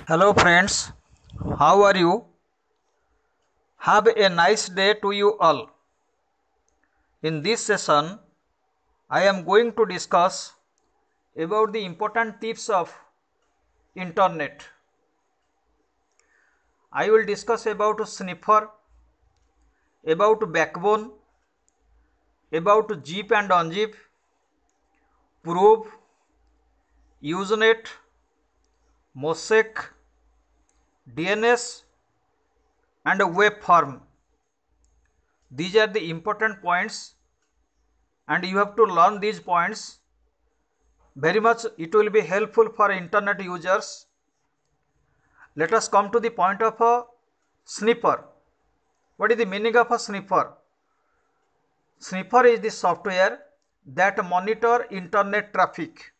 Hello friends, how are you? Have a nice day to you all. In this session, I am going to discuss about the important tips of internet. I will discuss about sniffer, about backbone, about zip and unzip, probe, Usenet, mosaic, DNS and waveform. These are the important points and you have to learn these points. Very much it will be helpful for internet users. Let us come to the point of a sniffer. What is the meaning of a sniffer? Sniffer is the software that monitor internet traffic.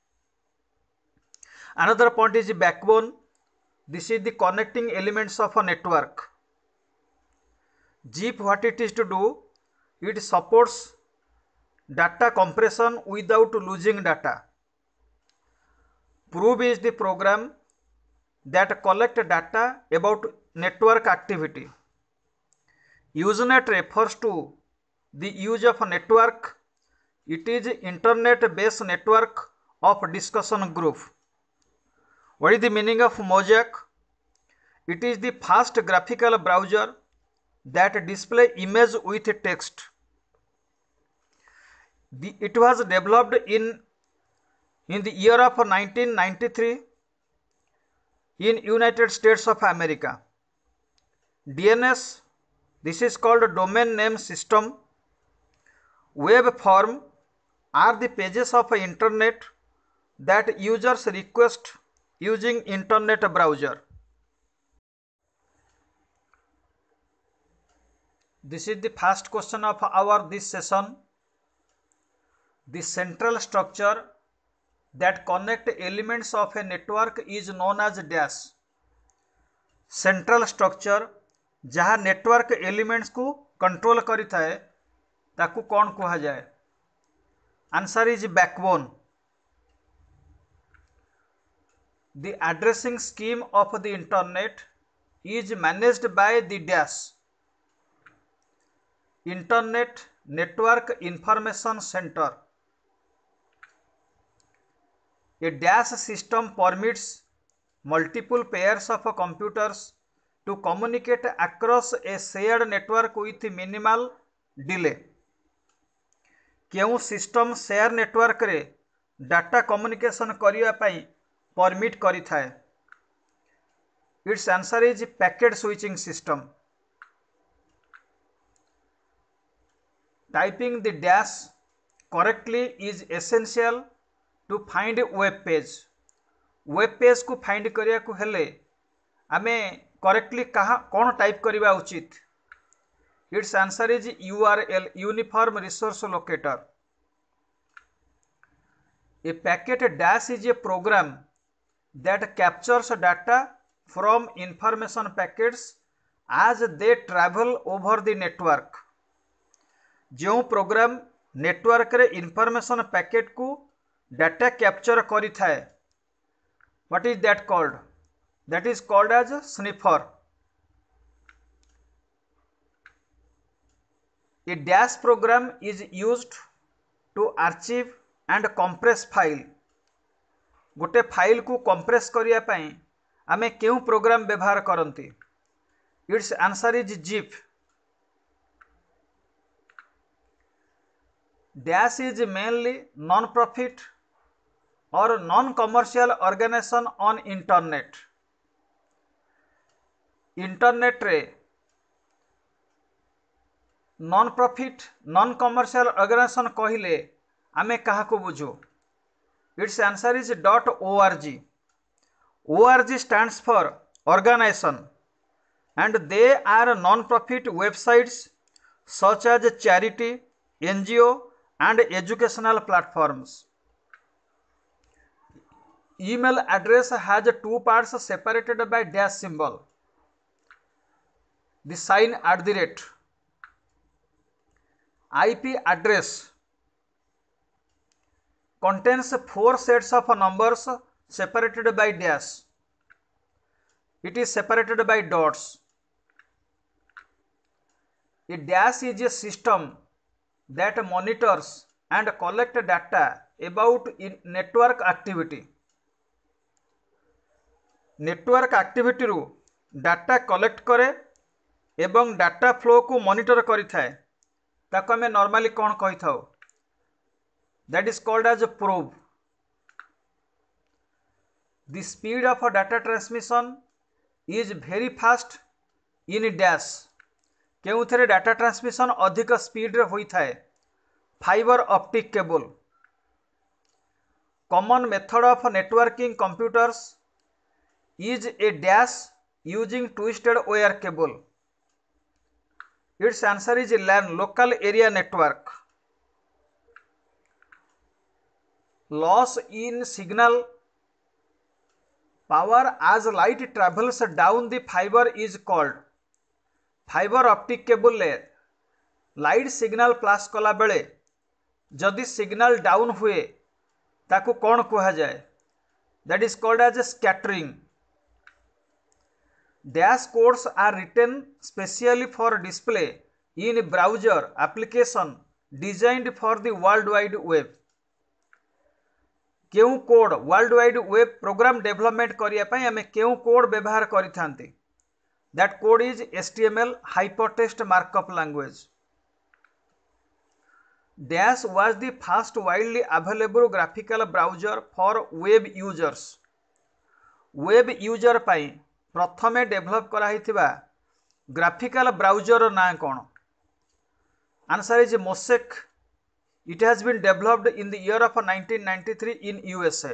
Another point is the backbone. This is the connecting elements of a network. Zip, what it is to do? It supports data compression without losing data. Probe is the program that collect data about network activity. Usenet refers to the use of a network. It is internet-based network of discussion group. What is the meaning of Mosaic? It is the fast graphical browser that display image with text. It was developed in the year of 1993 in United States of America. DNS, this is called domain name system. Web form are the pages of internet that users request using internet browser. This is the first question of our this session. The central structure that connect elements of a network is known as dash. Central structure जहाँ network elements को control करी थाए ताकू कौन कहा जाए? Answer is backbone. The addressing scheme of the internet is managed by the dash. Internet Network Information Center. A dash system permits multiple pairs of computers to communicate across a shared network with minimal delay. केउ system share network रे data communication करिया पई permit करि थाए? It's answer is packet switching system. Typing the dash correctly is essential to find web page. Web page को फाइंड करिया को हेले आमे करेक्टली कहाँ कौन टाइप करवा उचित? It's answer is URL, uniform resource locator. A packet dash is a program that captures data from information packets as they travel over the network. जो प्रोग्राम नेटवर्क रे इंफॉर्मेशन पैकेट को data capture करी थाए, what is that called? That is called as sniffer. A dash program is used to archive and compress file. गोटे file को compress करिया पई आमे केउ प्रोग्राम व्यवहार करंती? It's answer is zip. Dash is mainly non-profit or non-commercial organization on internet. Internet रे non profit non commercial organisation कहले आमे कहा को बुझो? It's answer is .org. org stands for organization and they are non-profit websites such as charity, NGO and educational platforms. Email address has two parts separated by dash symbol. The sign @ IP address contains 4 sets of numbers separated by dash. It is separated by dots. A dash is a system that monitors and collect data about network activity. Network activity रु data collect करे एवं data flow को monitor करि थाए ताको हमें normally कौन कहि थाओ that is called as probe. The speed of data transmission is very fast in dash. केउथरे डाटा ट्रांसमिशन अधिक स्पीड रे होई थाए fibre optic cable. Common method of networking computers is a dash using twisted wire cable. Its answer is LAN, local area network. Loss in signal power as light travels down the fiber is called. Fibre optic cable ले light signal pass कला बेले जदि signal down हुए ताकू कौन कहा जाए that is called as scattering. Dash codes are written specially for display in browser application designed for the World Wide Web. केउ कोड World Wide Web program development करिया पई हमें केउ कोड व्यवहार करि थांती. That code is HTML hypertext markup language. Dash was the first widely available graphical browser for web users. Web user पई प्रथमे डेभलप कराइथिबा ग्राफिकल ब्राउजर ना कौन answer is mosaic. It has been developed in the year of 1993 in USA.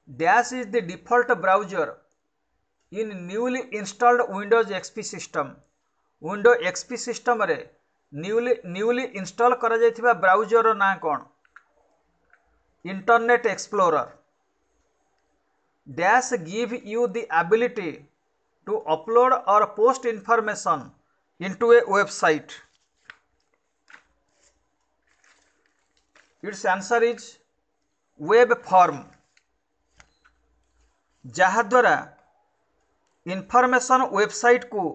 Dash is the default browser in newly installed Windows XP सिस्टम. Window XP system रे newly install करा जाइथिबा browser ना कौन internet explorer. Dash give you the ability to upload or post information into a website. Its answer is web form. जहा द्वारा information website को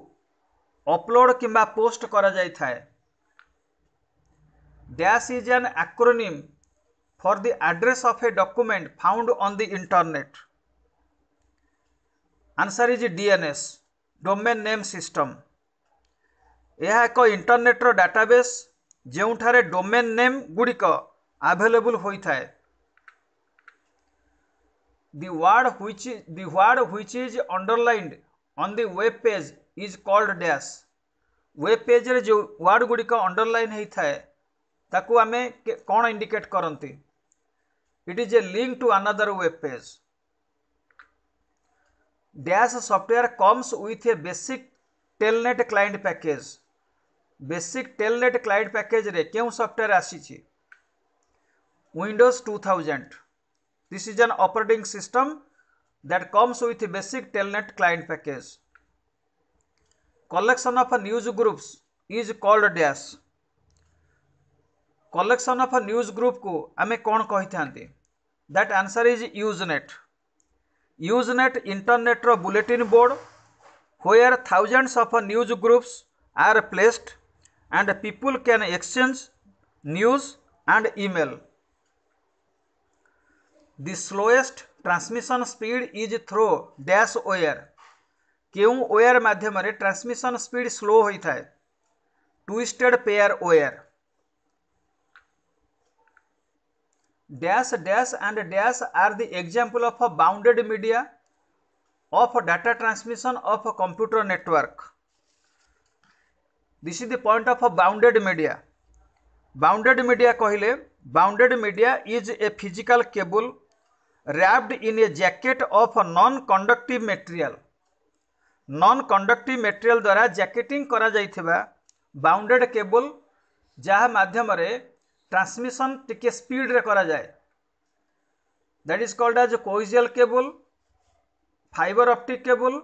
upload किंबा पोस्ट करा जाय थाए. Dash is an acronym for the address of a document found on the internet. Answer is DNS, domain name system. यह एक internet रो database जेउठारे domain name गुड़िक available होता है. The word which is underlined on the web page is called dash. Web page रे जो word गुड़िक underline होता है ताकू आमे कौन इंडिकेट करती. It is a link to another web page. Dash software comes with a basic telnet client package. Basic telnet client package रे क्यों सॉफ्टवेयर आसी Windows 2000. This is an operating system that comes with a basic telnet client package. Collection of news groups is called dash. Collection of news group को आमे कौन कहि थांती. That answer is Usenet. Usenet internet ro bulletin board where thousands of news groups are placed and people can exchange news and email. The slowest transmission speed is through dash wire. केउ wire माध्यम रे transmission speed slow होई थाए twisted pair wire. Dash and dash are the example of a bounded media of data transmission of a computer network. This is the point of a bounded media. Bounded media कहले bounded media is a physical cable wrapped in a jacket of a non-conductive material. Non-conductive material द्वारा jacketing करा जाइथिबा bounded cable जहा माध्यम रे transmission टिके speed रे करा जाए. That is called as coaxial cable, fibre optic cable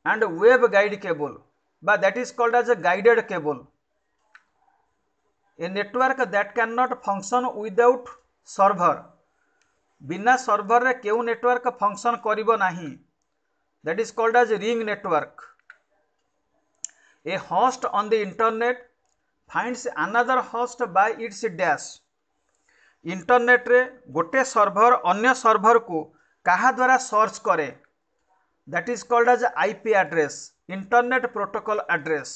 and wave guide cable बा that is called as guided cable. A network that can not function without server. बिना server रे केउ नेटवर्क फंक्शन करिबो नाही, that is called as ring network. A host on the internet finds another host by its dash. Internet रे गोटे server अन्य server को कहा द्वारा सर्च करे, that is called as IP address, internet protocol address.